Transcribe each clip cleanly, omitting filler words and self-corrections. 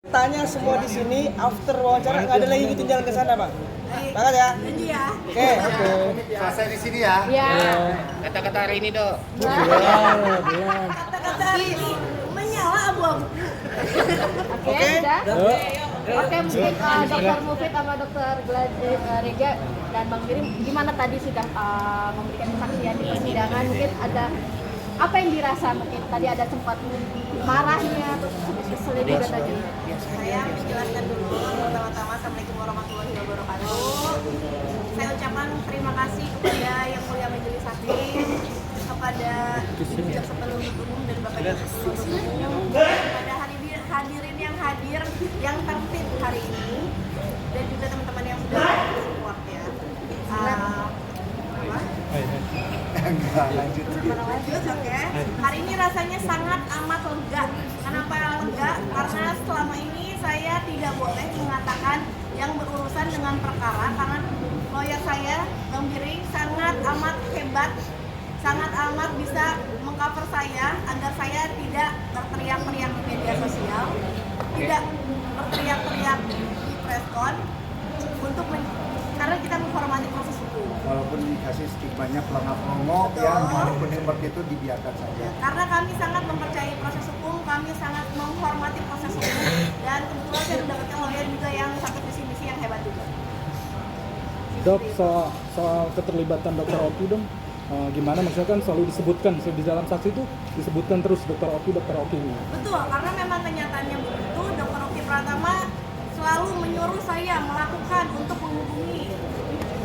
Tanya semua di sini, after wawancara nggak ada lagi ngikutin jalan ke sana, Pak. Banget ya? Janji ya. Oke. Selesai di sini ya. Ya. Kata-kata hari ini, Dok. Kata-kata ini menyala abu-abu. Oke, sudah. Oke, mungkin Dokter Mufid sama Dokter Reja dan Bang Mirim, gimana tadi sudah memberikan kesaksian di persidangan? Mungkin ada apa yang dirasa? Mungkin tadi ada sempat marahnya, terus keselnya juga tadi. Saya menjelaskan dulu pertama-tama Assalamualaikum warahmatullahi wabarakatuh. Saya ucapkan terima kasih kepada Yang Mulia Majelis Hakim, kepada Jaksa Penuntut Umum dan Bapak Jaksa Penuntut Umum, kepada hadirin yang hadir, yang tertib hari ini, dan juga teman-teman yang sudah support ya. Lanjut, oke. Hari ini rasanya sangat amat lega. Kenapa lega? Karena selama ini saya tidak boleh mengatakan yang berurusan dengan perkara, karena lawyer saya, Bang Biring, sangat amat hebat, sangat amat bisa mengcover saya agar saya tidak berteriak-teriak di media sosial, tidak berteriak-teriak di preskon, karena kita menghormati proses hukum. Walaupun dikasih stigmanya pelangap-pelongo, ya walaupun seperti itu dibiarkan saja. Karena kami sangat mempercayai proses hukum, kami sangat menghormati proses hukum, dan kebetulan saya mendapatkan lawyer juga yang satu visi misi yang hebat juga. Dok, soal keterlibatan Dokter Oki dong, gimana? Maksudnya kan selalu disebutkan di dalam saksi itu disebutkan terus Dokter Oki ini. Betul, karena memang kenyataannya begitu. Dokter Oki Pratama selalu menyuruh saya melakukan untuk menghubungi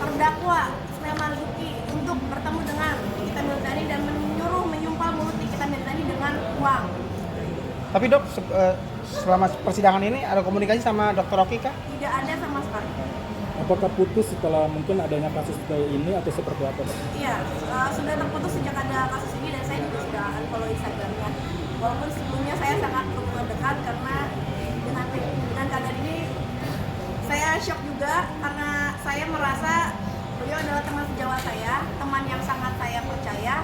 terdakwa Ismail Marzuki untuk bertemu dengan Nikita Mirzani dan menyumpal mulut Nikita Mirzani dengan uang. Tapi Dok, selama persidangan ini ada komunikasi sama Dokter Oki kah? Tidak ada sama sekali. Apakah putus setelah mungkin adanya kasus kayak ini atau seperti apa, Dok? Iya, sudah terputus sejak ada kasus ini dan saya juga sudah unfollow Instagramnya. Walaupun sebelumnya saya sangat berhubungan dekat karena dengan keadaan ini saya shock juga karena saya merasa beliau adalah teman sejawat saya, teman yang sangat saya percaya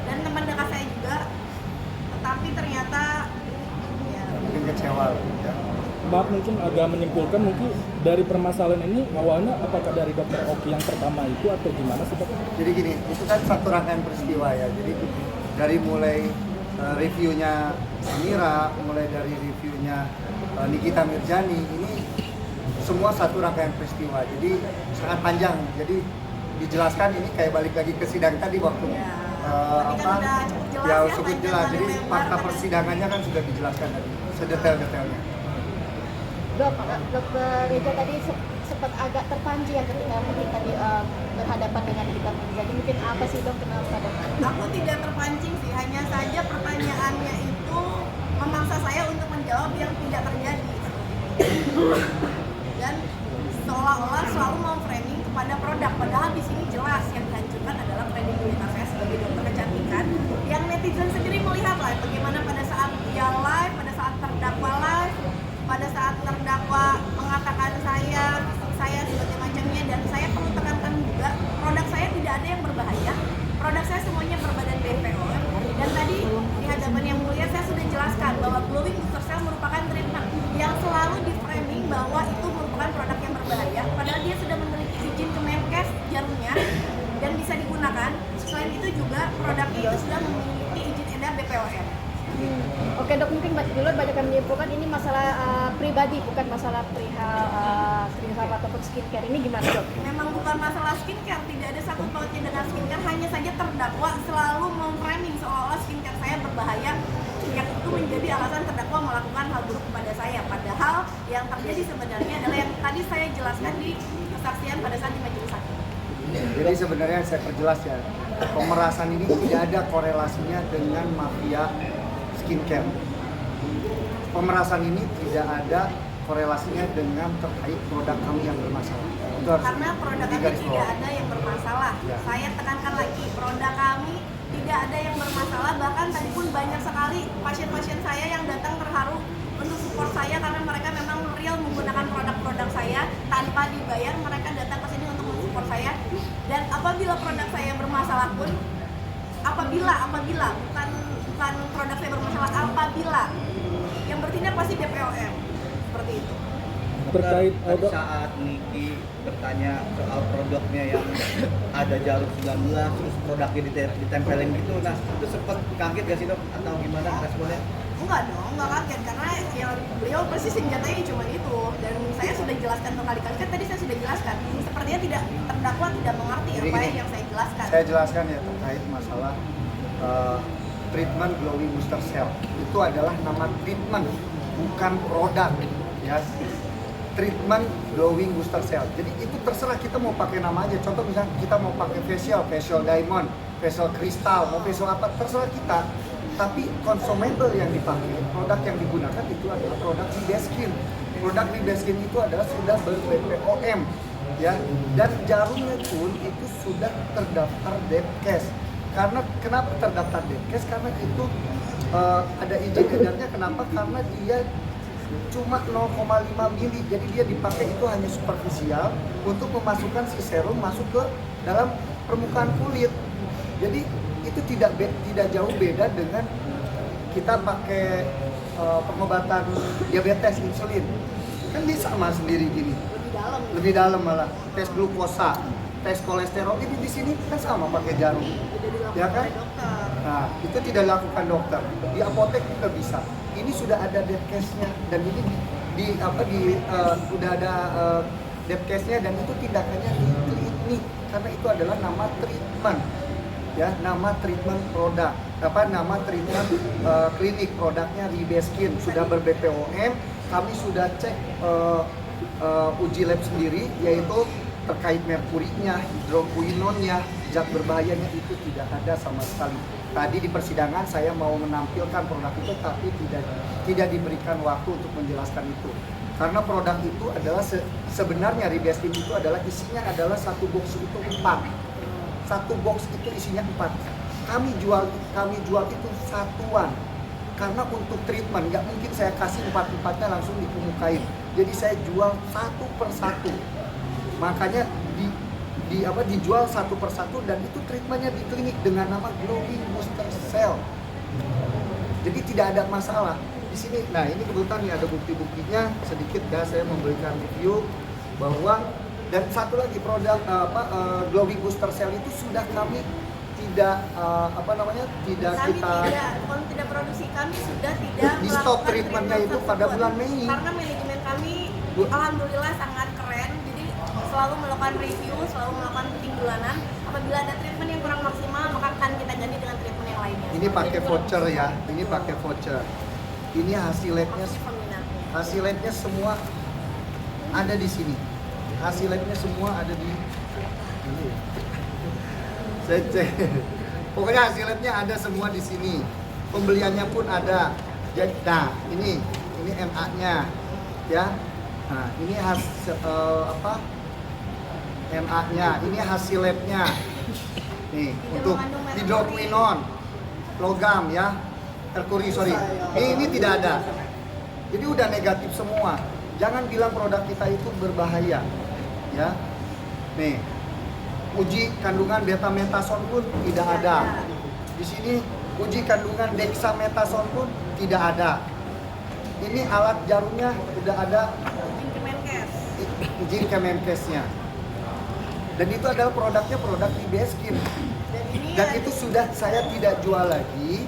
dan teman dekat saya juga. Tetapi ternyata ya, Mungkin kecewa ya. Mbak mungkin agak menyimpulkan mungkin dari permasalahan ini awalnya apakah dari Dokter Oki yang pertama itu atau gimana sih, Dok? Jadi gini, itu kan satu rangkaian peristiwa ya. Jadi dari mulai reviewnya Amira, mulai dari reviewnya Nikita Mirzani, ini semua satu rangkaian peristiwa. Jadi sangat panjang. Jadi dijelaskan ini kayak balik lagi ke sidang tadi waktu cukup jelas. Jadi fakta persidangannya kan sudah dijelaskan tadi sedetail-detailnya. Dok, Dokter Reja tadi sempat agak terpancing ya ketika mungkin tadi berhadapan dengan Nikita Mirzani. Mungkin apa sih, Dok, kenapa, Dok? aku tidak terpancing sih, hanya saja pertanyaannya itu memaksa saya untuk menjawab yang tidak terjadi. Dan seolah-olah selalu memframing kepada produk, padahal di sini jelas yang dihancurkan adalah kredibilitas saya sebagai dokter kecantikan. Yang netizen sendiri melihat lah bagaimana pada saat dia live, pada saat terdakwa live, pada saat terdakwa mengatakan saya sebagai macamnya, dan saya perlu tekankan juga produk saya tidak ada yang berbahaya, produk saya semuanya berbadan BPOM. Dan tadi di hadapan Yang Mulia saya sudah jelaskan bahwa glowing booster cell merupakan treatment yang selalu di framing bahwa itu merupakan produk yang berbahaya, padahal dia sudah memiliki izin Kemenkes jarumnya dan bisa digunakan. Selain itu juga produk itu sudah memiliki izin edar BPOM. Oke, Dok, mungkin di luar banyak yang menyimpulkan ini masalah pribadi, bukan masalah perihal ataupun skincare. Ini gimana, Dok? Memang bukan masalah skincare, tidak ada satu pautnya dengan skincare, hanya saja terdakwa selalu memframing seolah-olah skincare saya berbahaya, yang itu menjadi alasan terdakwa melakukan hal buruk kepada saya. Padahal yang terjadi sebenarnya adalah yang tadi saya jelaskan di kesaksian pada saat di majelis hakim. Jadi sebenarnya saya perjelas ya, pemerasan ini tidak ada korelasinya dengan mafia skincare. Pemerasan ini tidak ada korelasinya dengan terkait produk kami yang bermasalah. Itu harus Karena produk kami tidak ada yang bermasalah. Ya. Saya tekankan lagi, produk kami tidak ada yang bermasalah. Bahkan tadi pun banyak sekali pasien-pasien saya yang datang terharu untuk support saya karena mereka memang real menggunakan produk-produk saya tanpa dibayar. Mereka datang ke sini untuk mensupport saya. Dan apabila produk saya bermasalah pun, apabila bukan produk saya bermasalah, apabila yang bertindak pasti BPOM. Seperti terkait Tadi saat Niki bertanya soal produknya yang ada jarum 19 terus produknya ditempelin gitu, nah itu sempat kaget gak sih dok atau gimana responnya? Enggak dong, enggak kaget karena ya beliau persis senjatanya cuma itu, dan saya sudah jelaskan berkali-kali, kan tadi saya sudah jelaskan, sepertinya tidak terdakwa tidak mengerti Jadi apa gini, yang saya jelaskan. Saya jelaskan ya terkait masalah treatment glowing booster cell. Itu adalah nama treatment, bukan produk ya. Treatment glowing booster cell. Jadi itu terserah kita mau pakai nama aja. Contoh misalnya kita mau pakai facial diamond, facial kristal, mau facial apa, terserah kita. Tapi consumable yang dipakai, produk yang digunakan itu adalah produk Libeskin. Produk Libeskin itu adalah sudah ber-BPOM ya, dan jarumnya pun itu sudah terdaftar Depkes. Karena kenapa terdaftar Depkes? Karena itu ada izin edarnya. Kenapa? Karena dia cuma 0,5 mili, jadi dia dipakai itu hanya superficial untuk memasukkan si serum masuk ke dalam permukaan kulit. Jadi itu tidak jauh beda dengan kita pakai pengobatan diabetes insulin, kan dia sama sendiri gini, lebih dalam malah tes glukosa, tes kolesterol ini di sini kan sama pakai jarum, ya kan? Nah itu tidak dilakukan dokter, di apotek juga bisa. Ini sudah ada Depkesnya dan ini sudah ada Depkesnya, dan itu tindakannya di klinik karena itu adalah nama treatment. Ya, nama treatment produk, nama treatment klinik, produknya Libeskin sudah ber-BPOM. Kami sudah cek uji lab sendiri, yaitu terkait merkurinya, hidrokuinonnya, zat berbahayanya itu tidak ada sama sekali. Tadi di persidangan saya mau menampilkan produk itu, tapi tidak diberikan waktu untuk menjelaskan itu. Karena produk itu adalah sebenarnya Libeskin itu adalah isinya adalah satu box itu 4. Satu box itu isinya 4. Kami jual itu satuan. Karena untuk treatment nggak mungkin saya kasih 4-4-nya langsung dikemukain. Jadi saya jual satu per satu. Makanya dijual satu per satu, dan itu treatmentnya di klinik dengan nama glowing booster cell. Jadi tidak ada masalah di sini. Nah ini kebetulan nih ada bukti-buktinya sedikit ya, saya memberikan review bahwa. Dan satu lagi produk glowing booster cell itu sudah kami tidak kalau tidak produksi, kami sudah tidak di stop treatmentnya itu pada bulan Mei. Karena manajemen kami alhamdulillah sangat keren, jadi selalu melakukan review, selalu melakukan meeting bulanan. Apabila ada treatment yang kurang maksimal, maka akan kita ganti dengan treatment yang lainnya. Ini pakai voucher ya, ini pakai voucher. Ini hasil labnya semua ada di sini. Hasil labnya semua ada di ini. Saya cek. Pokoknya hasil labnya ada semua di sini. Pembeliannya pun ada. Jadi, nah ini MA-nya, ya. Nah ini MA-nya. Ini hasil labnya. Nih untuk hidroquinon, logam ya, merkuri sorry. Ini tidak ada. Jadi udah negatif semua. Jangan bilang produk kita itu berbahaya. Ya, nih uji kandungan beta-metason pun tidak ada. Di sini uji kandungan dexamethasone pun tidak ada. Ini alat jarumnya udah ada izin Kemenkesnya. Dan itu adalah produknya produk Libeskin. Dan itu sudah saya tidak jual lagi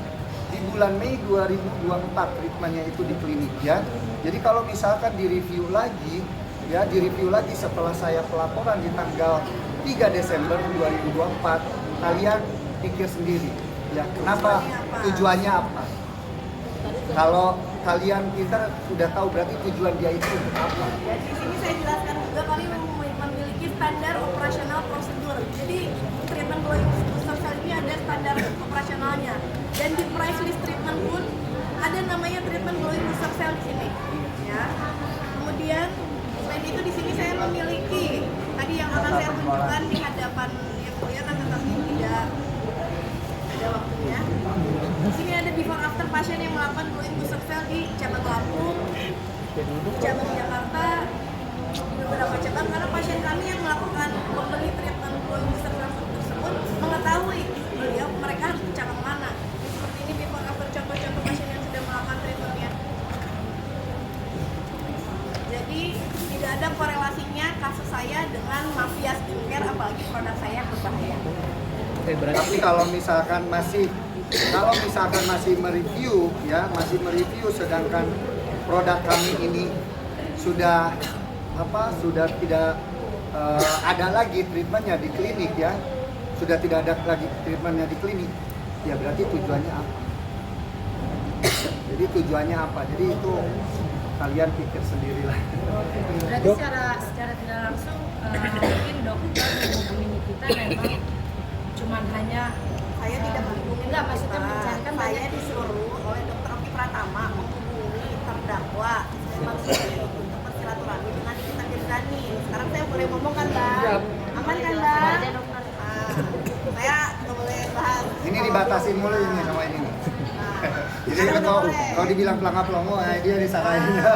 di bulan Mei 2024 treatmentnya itu di klinik ya. Jadi kalau misalkan direview lagi setelah saya pelaporan di tanggal 3 Desember 2024, kalian pikir sendiri ya kenapa, tujuannya apa. Kalau kalian pintar udah tahu berarti tujuan dia itu untuk apa. Ya, di sini saya jelaskan juga kami memiliki standar operasional prosedur. Jadi treatment glowing booster cell ini ada standar operasionalnya. Dan di price list treatment pun ada namanya treatment glowing booster cell di sini. Ya. Kemudian selain itu di sini saya memiliki tadi yang akan saya tunjukkan di hadapan yang mulia kan, tetapi tidak ada waktunya. Di sini ada before after pasien yang melakukan glowing booster cell di cabang Lampung, cabang Jakarta, di beberapa cabang, karena pasien kami yang melakukan membeli treatment glowing booster cell tersebut mengetahui mereka harus ke cabang mana. Seperti ini before after contoh-contoh pasien yang sudah melakukan treatmentnya. Jadi di tidak ada korelasinya kasus saya dengan mafia skincare, apalagi produk saya yang berbahaya. Oke, berarti Tapi kalau misalkan masih mereview ya, masih mereview sedangkan produk kami ini sudah tidak ada lagi treatmentnya di klinik ya, sudah tidak ada lagi treatmentnya di klinik, ya berarti tujuannya apa? Jadi tujuannya apa? Jadi itu kalian pikir sendirilah. Berarti secara tidak langsung mungkin dokter menghubungi kita memang cuman hanya Saya tidak menghubungi, Enggak, maksudnya Pak. mencarikan Saya banyak- disuruh oleh Dr. Oki Pratama menghubungi terdakwa. Maksudnya untuk bersilaturahmi dengan Nikita Mirzani. Sekarang saya boleh ngomong kan, Bang? Aman kan, Bang? Aja, dokter. Saya nggak boleh bahas. Ini dibatasin mulu ini sama ini nih. Jadi Sekarang udah boleh. kalau dibilang pelangap-pelongo, dia disalahin. Ya.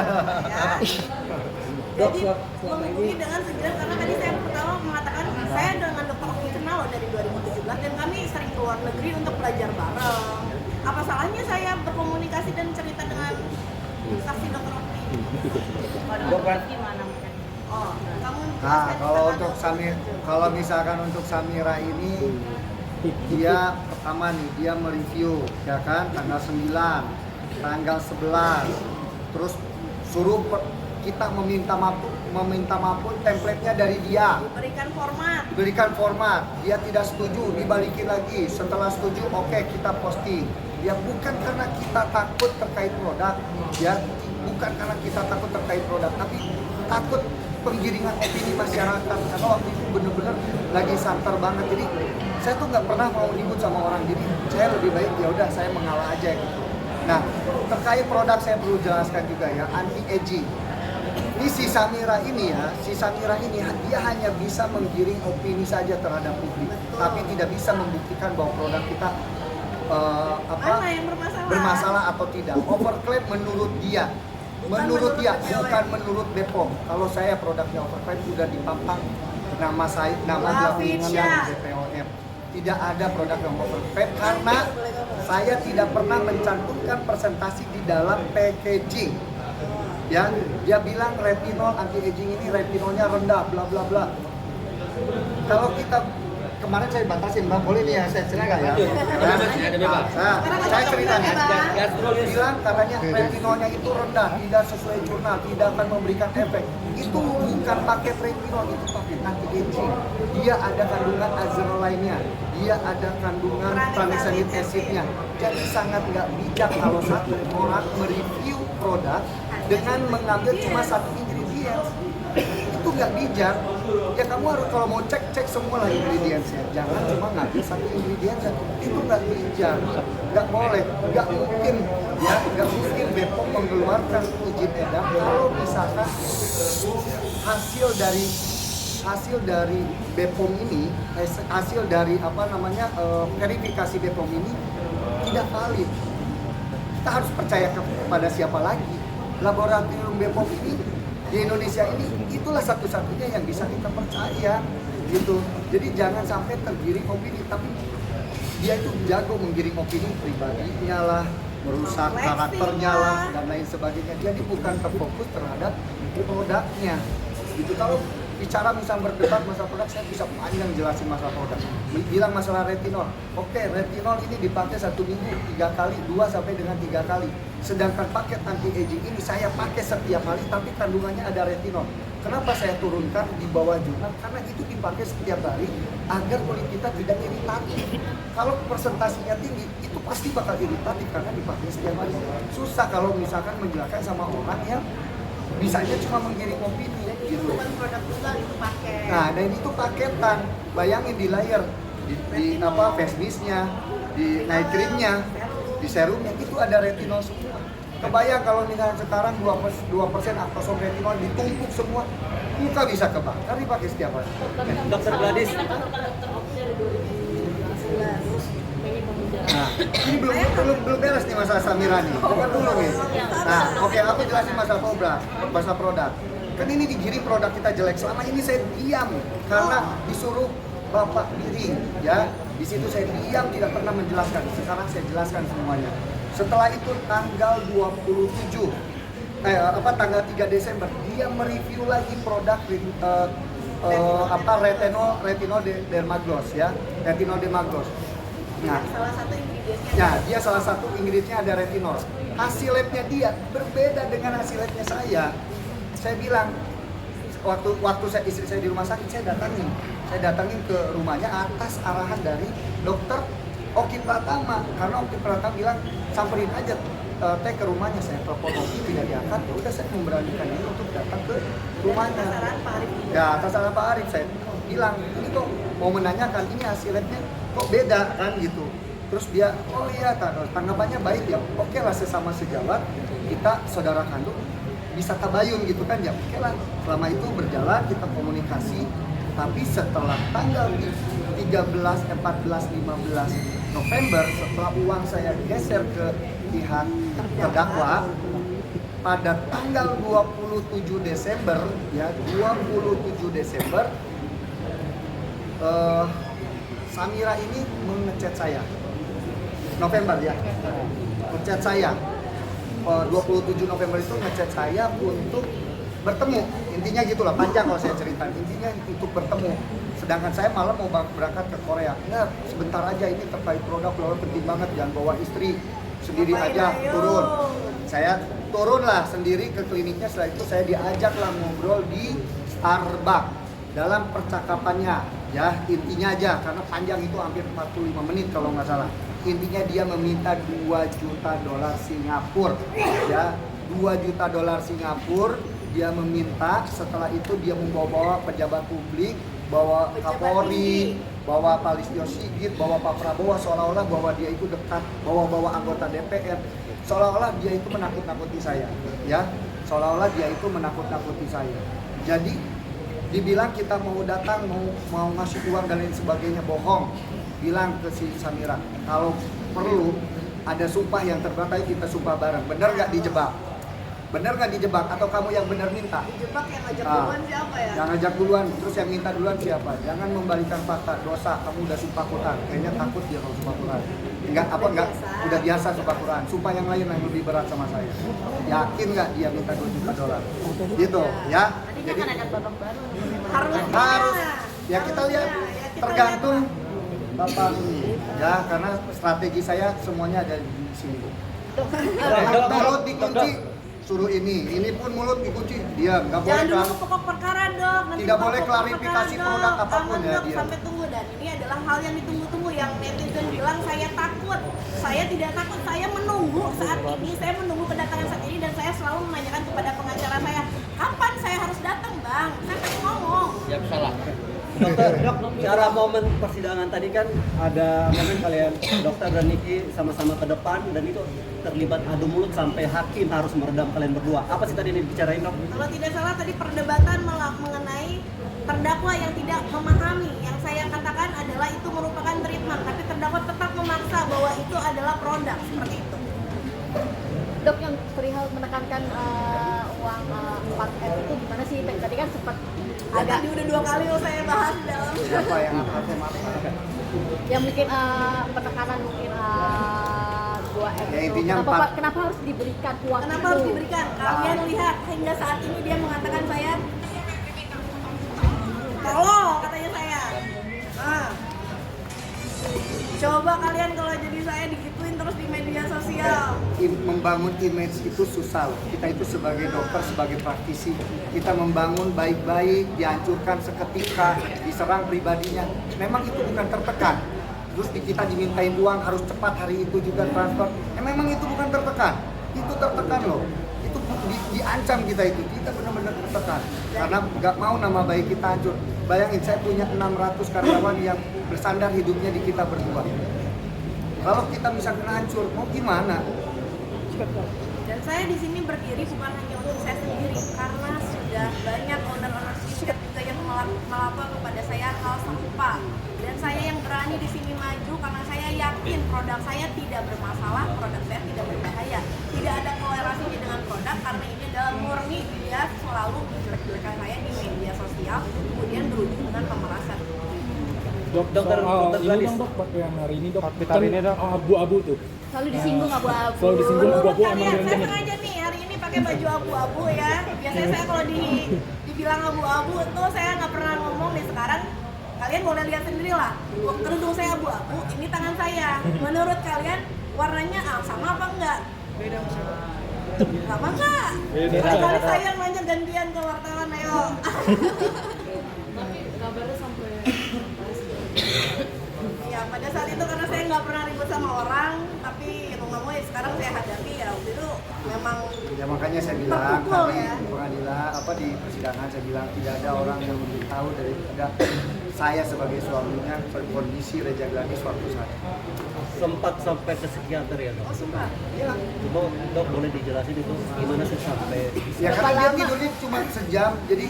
Jadi menghubungi dengan segera, karena tadi saya pertama mengatakan saya dengan Dr. Oki kenal loh dari 2017 dan kami sering keluar negeri untuk belajar bareng. Apa salahnya saya berkomunikasi dan cerita dengan saksi Dr. Oki? gimana mungkin? Oh, kamu Nah, jelaskan kalau di untuk sana. kalau misalkan untuk Samira ini dia pertama nih dia mereview ya kan tanggal 9, tanggal 11. Terus suruh kita meminta maaf pun template-nya dari dia. Diberikan format, dia tidak setuju, dibalikin lagi. Setelah setuju, oke, kita posting. Ya bukan karena kita takut terkait produk, ya bukan karena kita takut terkait produk, tapi takut penggiringan opini masyarakat. Karena waktu itu bener-bener lagi santer banget. Jadi saya tuh nggak pernah mau ribut sama orang. Jadi saya lebih baik ya udah saya mengalah aja gitu. Nah terkait produk saya perlu jelaskan juga ya, anti aging. Ini si Samira ini dia hanya bisa menggiring opini saja terhadap publik, tapi tidak bisa membuktikan bahwa produk kita Mana yang bermasalah? bermasalah atau tidak. Overclaim menurut dia, menurut BPOM. bukan menurut BPOM. Kalau saya produknya overclaim sudah dipampang nama saya, nama Wafisya. jaminan BPOM. Tidak ada produk yang overclaim karena saya tidak pernah mencantumkan presentasi di dalam packaging. Ya, dia bilang retinol anti aging ini retinolnya rendah, bla bla bla. Kalau kita kemarin saya batasin, Bang, boleh nih ya, saya cerita nggak ya? Nah, saya ceritanya, bilang katanya retinolnya itu rendah, tidak sesuai jurnal, tidak akan memberikan efek. Itu bukan pakai retinol, itu pakai anti aging. Dia ada kandungan azerolinnya, dia ada kandungan tranexamic acidnya. Jadi sangat nggak bijak kalau satu orang mereview produk dengan mengambil cuma satu ingredients. Itu nggak bijak. Ya kamu harus kalau mau cek semua lah ingredientsnya. Jangan cuma ngambil satu ingredients. Itu nggak bijak. Nggak boleh. Nggak mungkin ya. Nggak mungkin BPOM mengeluarkan izin edar kalau misalkan hasil dari BPOM ini, hasil dari verifikasi BPOM ini tidak valid. Kita harus percaya kepada siapa lagi? Laboratorium BPOM ini di Indonesia ini itulah satu-satunya yang bisa kita percaya gitu. Jadi jangan sampai tergiring opini, tapi dia itu jago menggiring opini pribadinya lah, merusak karakternya lah dan lain sebagainya. Jadi bukan terfokus terhadap produknya gitu. Kalau bicara misal berdebat masalah produk, saya bisa panjang jelasin masalah produk. Bilang masalah retinol, oke, retinol ini dipakai 1 minggu 3 kali, 2 sampai dengan 3 kali. Sedangkan paket anti aging ini saya pakai setiap hari, tapi kandungannya ada retinol. Kenapa saya turunkan di bawah jurnal? Karena itu dipakai setiap hari agar kulit kita tidak iritatif. Kalau presentasinya tinggi, itu pasti bakal iritatif karena dipakai setiap hari. Susah kalau misalkan menjelaskan sama orang yang bisanya cuma menggiring opini gitu. Bukan produk tunggal itu pakai. Nah, dan itu paketan. Bayangin di layer, di face mist-nya, di night cream-nya, di serumnya itu ada retinol semua. Kebayang kalau misalnya sekarang 2% aktosom retinol ditumpuk semua, muka bisa kebakar dipakai setiap hari. Dokter Gladys, Nah, ini belum beres nih masalah Samira nih. Bukan dulu nih. Nah, oke, aku jelasin masalah produk. Kan ini digiring produk kita jelek. Selama ini saya diam karena disuruh Bapak giring, ya. Di situ saya diam tidak pernah menjelaskan. Sekarang saya jelaskan semuanya. Setelah itu tanggal 27 tanggal 3 Desember dia mereview lagi produk retinol dermagloss ya, retinol dermagloss. Nah, salah satu ingredientnya. ya, dia salah satu ingredientnya ada retinol. Hasil labnya dia berbeda dengan hasil labnya saya. Saya bilang waktu istri saya di rumah sakit, saya datangin ke rumahnya atas arahan dari dokter Oki Pratama, karena Oki Pratama bilang samperin aja teh ke rumahnya. Saya telepon Oki tidak diangkat, ya udah saya memberanikan diri untuk datang ke rumahnya. Saran Pak Arif. Ya, atas saran Pak Arif saya bilang ini kok mau menanyakan ini hasil labnya kok beda kan gitu. Terus dia, oh iya, tanggapannya baik ya, oke lah sesama sejawat, kita saudara kandung bisa tabayun gitu kan ya, oke lah. Selama itu berjalan, kita komunikasi, tapi setelah tanggal 13, 14, 15 November, setelah uang saya geser ke pihak terdakwa, pada tanggal 27 Desember, ya 27 Desember, Samira ini mengechat saya. November ya, ngechat saya 27 November itu ngechat saya untuk bertemu, intinya gitulah, panjang kalau saya cerita, intinya untuk bertemu. Sedangkan saya malam mau berangkat ke Korea. Enggak, sebentar aja, ini terkait produk lo penting banget, jangan bawa istri, sendiri aja turun. Saya turun lah sendiri ke kliniknya. Setelah itu saya diajak lah ngobrol di Starbucks. Dalam percakapannya ya, intinya aja, karena panjang itu hampir 45 menit kalau nggak salah. Intinya dia meminta 2 juta dolar Singapura, ya 2 juta dolar Singapura. Dia meminta, setelah itu dia membawa pejabat publik, bawa Kapolri, bawa Pak Listio Sigit, bawa Pak Prabowo, seolah-olah bahwa dia itu dekat, bawa anggota DPR, seolah-olah dia itu menakut-nakuti saya, ya, seolah-olah dia itu menakut-nakuti saya. Jadi dibilang kita mau datang, mau ngasih uang dan lain sebagainya, bohong. Bilang ke si Samira, kalau perlu ada sumpah yang terberat, ayo kita sumpah bareng. Bener nggak dijebak? Bener nggak dijebak? Atau kamu yang bener minta? Dijebak yang ngajak duluan siapa ya? Yang ngajak duluan, terus yang minta duluan siapa? Jangan membalikan fakta, dosa. Kamu udah sumpah Quran, kayaknya takut dia kalau sumpah Quran. Enggak, udah biasa sumpah Quran. Sumpah yang lain yang lebih berat sama saya. Yakin nggak dia minta 2 juta dolar? Gitu, ya. Nanti akan ada babak baru. Harus. Ya kita lihat, tergantung Bapak ini, ya, karena strategi saya semuanya ada di sini. Mulut dikunci, suruh ini pun mulut dikunci, dia nggak boleh. Jangan dulu pokok perkara dok. Nanti tidak boleh pokok klarifikasi perkara, produk Dok. apapun Aman, ya dok, dia. sampai tunggu, dan ini adalah hal yang ditunggu-tunggu, yang netizen bilang saya takut. Saya tidak takut, saya menunggu saat ini, saya menunggu kedatangan saat ini, dan saya selalu menanyakan kepada pengacara saya, kapan saya harus datang bang? Saya pengen ngomong. Ya salah. Dokter, cara momen persidangan tadi kan ada momen kalian dokter dan Niki sama-sama ke depan dan itu terlibat adu mulut sampai hakim harus meredam kalian berdua. Apa sih tadi yang dibicarain dok? Kalau tidak salah tadi perdebatan mengenai terdakwa yang tidak memahami. Yang saya katakan adalah itu merupakan treatment, tapi terdakwa tetap memaksa bahwa itu adalah produk, seperti itu. Dok, yang perihal menekankan uang 4M itu gimana sih? Tadi kan sempat agak Tadi udah 2 kali saya bahas dalam. Siapa yang akan ya mungkin penekanan mungkin 2M Ya, itu. intinya Kenapa harus diberikan uang Kenapa itu? harus diberikan? Kalian lihat hingga saat ini dia mengatakan saya tolong, katanya saya. Nah, coba kalian kalau jadi saya digituin terus di media sosial. Membangun image itu susah loh. Kita itu sebagai dokter, sebagai praktisi, kita membangun baik-baik, dihancurkan seketika, diserang pribadinya. Memang itu bukan tertekan. Terus kita dimintain uang harus cepat hari itu juga transfer. Memang itu bukan tertekan. Itu tertekan loh. Itu diancam kita itu. Kita benar-benar tertekan. Karena nggak mau nama baik kita hancur. Bayangin, saya punya 600 karyawan yang bersandar hidupnya di kita berdua. Kalau kita misalkan hancur, mau gimana? Dan saya di sini berdiri bukan hanya untuk saya sendiri, karena sudah banyak owner-owner Shiskat juga yang melapor kepada saya hal serupa. Dan saya yang berani di sini maju karena saya yakin produk saya tidak bermasalah, produk saya tidak berbahaya. Tidak ada kolerasinya dengan produk, karena ini adalah murni dia selalu menjelek-jelekan saya di media sosial, kemudian berujung dengan pemerasan. Dokter ini Gladys. dong dok, yang hari ini dok. Topik hari ini, Dok. Abu-abu tuh. Selalu disinggung abu-abu. Selalu disinggung abu-abu Kalian, emang saya bener-bener. sengaja nih hari ini pakai pakai baju abu-abu ya. Biasanya saya kalau dibilang abu-abu tuh saya nggak pernah ngomong nih. Sekarang kalian boleh lihat sendiri lah. Kerudung saya abu-abu, ini tangan saya. Menurut kalian warnanya sama apa enggak? Beda sama enggak? Kali saya nanya gantian ke wartawan, ayo. Tapi kabarnya sampai Ya pada saat itu karena saya nggak pernah ribut sama orang, tapi mau nggak mau ya sekarang saya hadapi ya waktu itu memang Ya makanya saya bilang terpukul tadi ya. di pengadilan di persidangan saya bilang tidak ada orang yang lebih tahu daripada saya sebagai suaminya kondisi Reja Gladys waktu saat itu. Sempat sampai ke psikiater ya dok? Oh sumpah. Ya, Coba dok boleh dijelasin itu gimana sih sampai ya karena dia tidurnya cuma sejam, jadi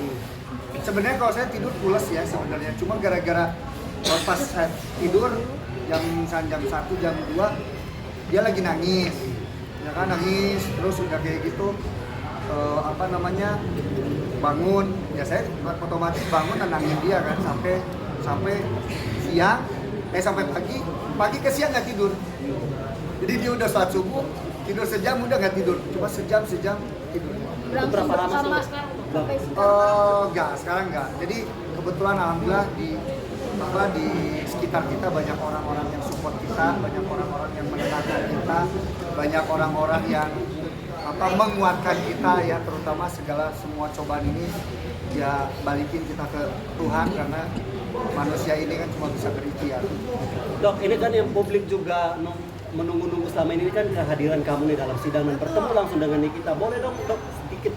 sebenarnya kalau saya tidur pulas ya sebenarnya, cuma gara-gara pas saya tidur jam 1, jam 2 dia lagi nangis, ya kan nangis terus udah kayak gitu bangun, ya saya otomatis bangun tenangin dia kan sampai siang, sampai pagi ke siang nggak tidur, jadi dia udah sholat subuh tidur sejam udah nggak tidur, cuma sejam tidur. itu berapa lama sama sih? sampai sekarang? Enggak, sekarang enggak. Jadi kebetulan alhamdulillah di sekitar kita banyak orang-orang yang support kita, banyak orang-orang yang menenangkan kita, banyak orang-orang yang menguatkan kita ya, terutama semua cobaan ini ya balikin kita ke Tuhan karena manusia ini kan cuma bisa berikhtiar. Dok, ini kan yang publik juga menunggu-nunggu selama ini kan kehadiran kamu nih dalam sidang dan bertemu langsung dengan Nikita. Boleh dong dok sedikit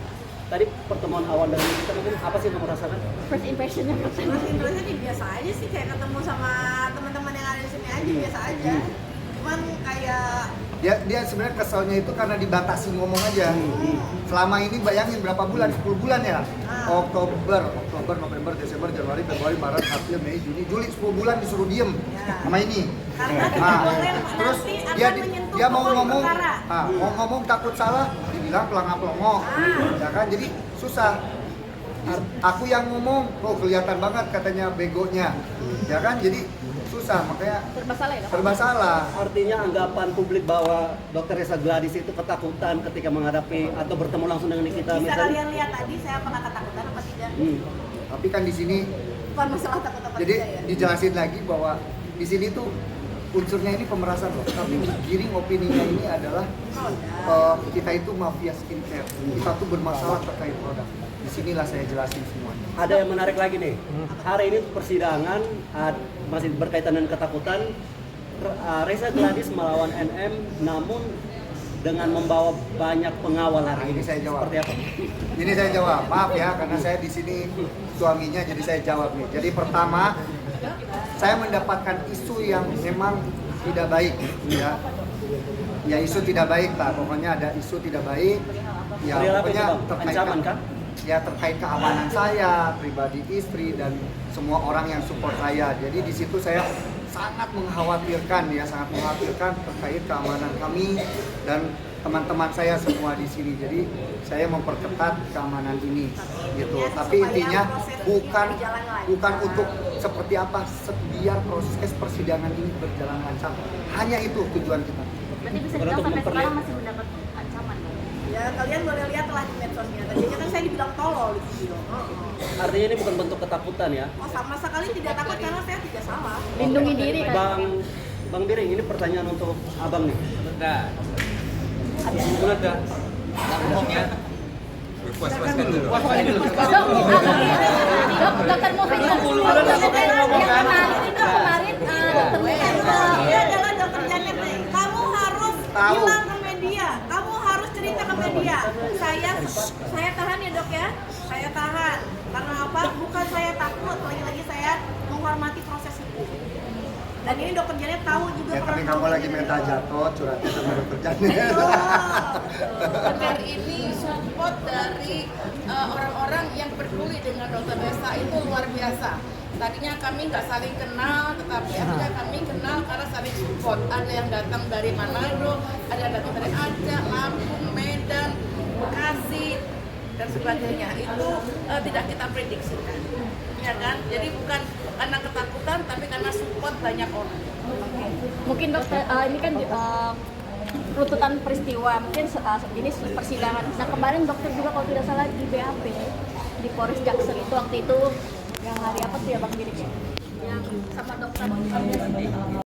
tadi pertemuan awal dengan Nikita mungkin apa sih yang kamu rasakan? First impressionnya pertama. Mas Indronya sih biasa aja sih, kayak ketemu sama teman-teman yang ada di sini aja biasa aja. Cuman kayak Dia sebenarnya keselnya itu karena dibatasi ngomong aja. Selama ini bayangin berapa bulan? 10 bulan ya? Oktober, November, Desember, Januari, Februari, Maret, April, Mei, Juni, Juli, 10 bulan disuruh diem sama ini. karena tidak boleh Terus nanti dia akan menyentuh dia mau pokok ngomong, perkara. mau ngomong takut salah, dibilang pelangap-pelongo, ya kan? Jadi susah. Aku yang ngomong, kelihatan banget katanya begonya, ya kan? Jadi susah, makanya Serba salah ya dok? serba salah. Artinya anggapan publik bahwa Dr. Reza Gladys itu ketakutan ketika menghadapi atau bertemu langsung dengan Nikita Bisa misalnya. kalian lihat tadi saya apakah ketakutan apa tidak? Tapi kan di sini Bukan masalah takut apa jadi tidak ya. dijelasin lagi bahwa di sini tuh unsurnya ini pemerasan loh, tapi giring opininya ini adalah kita itu mafia skincare, kita tuh bermasalah terkait produk. Disinilah saya jelasin semuanya. Ada yang menarik lagi nih. Hari ini persidangan masih berkaitan dengan ketakutan. Reza Gladys melawan NM, namun dengan membawa banyak pengawal hari ini. Ini saya jawab. Seperti apa? Ini saya jawab, maaf ya karena saya di sini suaminya, jadi saya jawab nih. Jadi pertama, saya mendapatkan isu yang memang tidak baik, ya. Ya isu tidak baik lah, pokoknya ada isu tidak baik. Ya Perihal apa pokoknya itu, Bang? Ancaman kah? Ya terkait keamanan saya, pribadi istri dan semua orang yang support saya. Jadi di situ saya sangat mengkhawatirkan terkait keamanan kami dan teman-teman saya semua di sini. Jadi saya memperketat keamanan ini gitu. Ya, Tapi supaya intinya prosesnya bukan berjalan lancar. bukan untuk seperti apa, biar proses persidangan ini berjalan lancar. Hanya itu tujuan kita. Berarti bisa Kalau dibilang untuk sampai memperlihat- sekarang masih mendapat ancaman dong? Ya kalian boleh lihat lah di medsosnya. Tadinya kan saya dibilang tolol di video. Artinya ini bukan bentuk ketakutan ya. Oh sama sekali tidak takut karena saya tidak salah. Lindungi diri kan? Bang Biring, ini pertanyaan untuk abang nih. Udah. Benar dah. Ngomongnya. Puas-puaskan dulu. Dok, dokter Mufid yang kemarin dokter Mufid Dia adalah dokter Janet nih. Kamu harus bilang ke media. Kamu harus cerita ke media. Saya tahan ya dok ya. Saya tahan. Karena apa? Bukan saya takut. Lagi-lagi saya menghormati proses hukum. Dan ini dokter Janet tahu juga. Ya tapi peran kamu lagi ini. minta jatuh, curhatnya sama dokter Janet. Dan ini support dari orang-orang yang peduli dengan Dr. Reza itu luar biasa. Tadinya kami nggak saling kenal, tetapi akhirnya kami kenal karena saling support. Ada yang datang dari Manado, ada yang datang dari Aceh, Lampung, Medan, Bekasi, dan sebagainya. Itu tidak kita prediksikan, ya kan? Jadi bukan karena ketakutan, tapi karena support banyak orang. Mungkin dokter ini kan runtutan peristiwa mungkin ini persidangan. Nah kemarin dokter juga kalau tidak salah di BAP di Polres Jaksel itu waktu itu yang hari apa tuh ya Bang Giring? Yang sama dokter